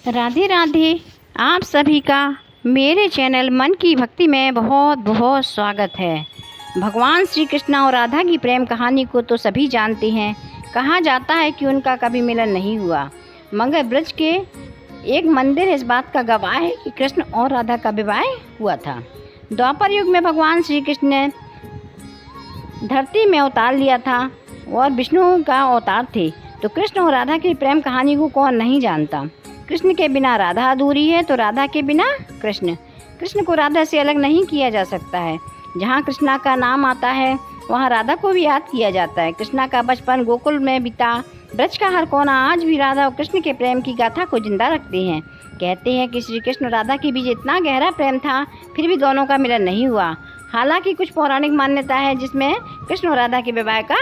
राधे राधे। आप सभी का मेरे चैनल मन की भक्ति में बहुत बहुत स्वागत है। भगवान श्री कृष्ण और राधा की प्रेम कहानी को तो सभी जानते हैं। कहा जाता है कि उनका कभी मिलन नहीं हुआ, मगर ब्रज के एक मंदिर इस बात का गवाह है कि कृष्ण और राधा का विवाह हुआ था। द्वापर युग में भगवान श्री कृष्ण ने धरती में अवतार लिया था और विष्णु का अवतार थे। तो कृष्ण और राधा की प्रेम कहानी को कौन नहीं जानता। कृष्ण के बिना राधा अधूरी है, तो राधा के बिना कृष्ण। कृष्ण को राधा से अलग नहीं किया जा सकता है। जहाँ कृष्णा का नाम आता है वहाँ राधा को भी याद किया जाता है। कृष्णा का बचपन गोकुल में बीता। ब्रज का हर कोना आज भी राधा और कृष्ण के प्रेम की गाथा को जिंदा रखते हैं। कहते हैं कि श्री कृष्ण राधा के बीच इतना गहरा प्रेम था, फिर भी दोनों का मिलन नहीं हुआ। हालांकि कुछ पौराणिक मान्यता है जिसमें कृष्ण और राधा के विवाह का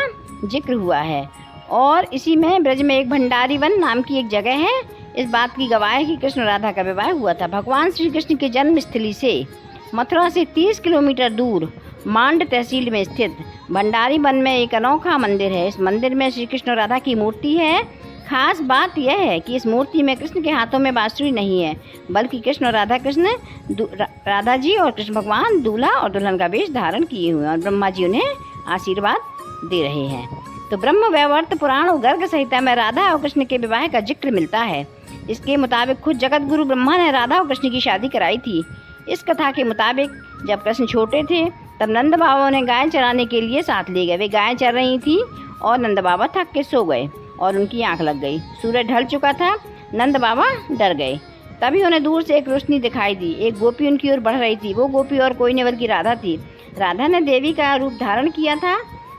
जिक्र हुआ है, और इसी में ब्रज में एक भंडारी वन नाम की एक जगह है। इस बात की गवाह है कि कृष्ण और राधा का विवाह हुआ था। भगवान श्री कृष्ण की जन्म स्थली से मथुरा से 30 किलोमीटर दूर मांड तहसील में स्थित भंडारी वन में एक अनोखा मंदिर है। इस मंदिर में श्री कृष्ण और राधा की मूर्ति है। खास बात यह है कि इस मूर्ति में कृष्ण के हाथों में बांसुरी नहीं है, बल्कि कृष्ण और राधा जी और कृष्ण भगवान दूल्हा और दुल्हन का वेश धारण किए हुए हैं और ब्रह्मा जी उन्हें आशीर्वाद दे रहे हैं। तो ब्रह्म वैवर्त पुराण और गर्ग संहिता में राधा और कृष्ण के विवाह का जिक्र मिलता है। इसके मुताबिक खुद जगत गुरु ब्रह्मा ने राधा और कृष्ण की शादी कराई थी। इस कथा के मुताबिक जब कृष्ण छोटे थे तब नंद बाबा उन्हें गाय चराने के लिए साथ ले गए। वे गाय चर रही थी और नंद बाबा थक के सो गए और उनकी आंख लग गई। सूरज ढल चुका था। नंद बाबा डर गए। तभी उन्हें दूर से एक रोशनी दिखाई दी। एक गोपी उनकी ओर बढ़ रही थी। वो गोपी और कोई नहीं बल्कि राधा थी। राधा ने देवी का रूप धारण किया था।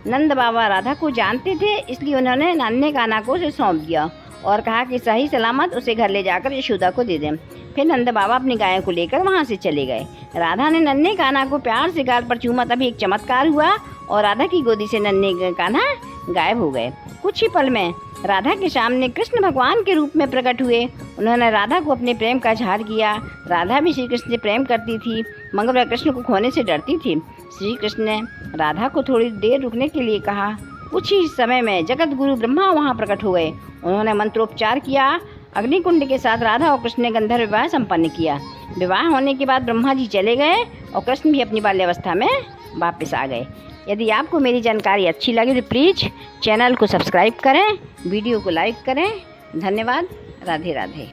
नंद बाबा राधा को जानते थे, इसलिए उन्होंने नन्हे कान्हा को उसे सौंप दिया और कहा कि सही सलामत उसे घर ले जाकर यशोदा को दे दें। फिर नंद बाबा अपनी गायों को लेकर वहाँ से चले गए। राधा ने नन्हे कान्हा को प्यार से गाल पर चूमा। तभी एक चमत्कार हुआ और राधा की गोदी से नन्हे कान्हा गायब हो गए। कुछ ही पल में राधा के सामने कृष्ण भगवान के रूप में प्रकट हुए। उन्होंने राधा को अपने प्रेम का इजहार किया। राधा भी श्री कृष्ण से प्रेम करती थी, मगर वह कृष्ण को खोने से डरती थी। श्री कृष्ण ने राधा को थोड़ी देर रुकने के लिए कहा। कुछ ही समय में जगत गुरु ब्रह्मा वहाँ प्रकट हुए। उन्होंने मंत्रोपचार किया। अग्निकुंड के साथ राधा और कृष्ण ने गंधर्व विवाह संपन्न किया। विवाह होने के बाद ब्रह्मा जी चले गए और कृष्ण भी अपनी बाल्यावस्था में वापस आ गए। यदि आपको मेरी जानकारी अच्छी लगी तो प्लीज़ चैनल को सब्सक्राइब करें, वीडियो को लाइक करें। धन्यवाद। राधे राधे।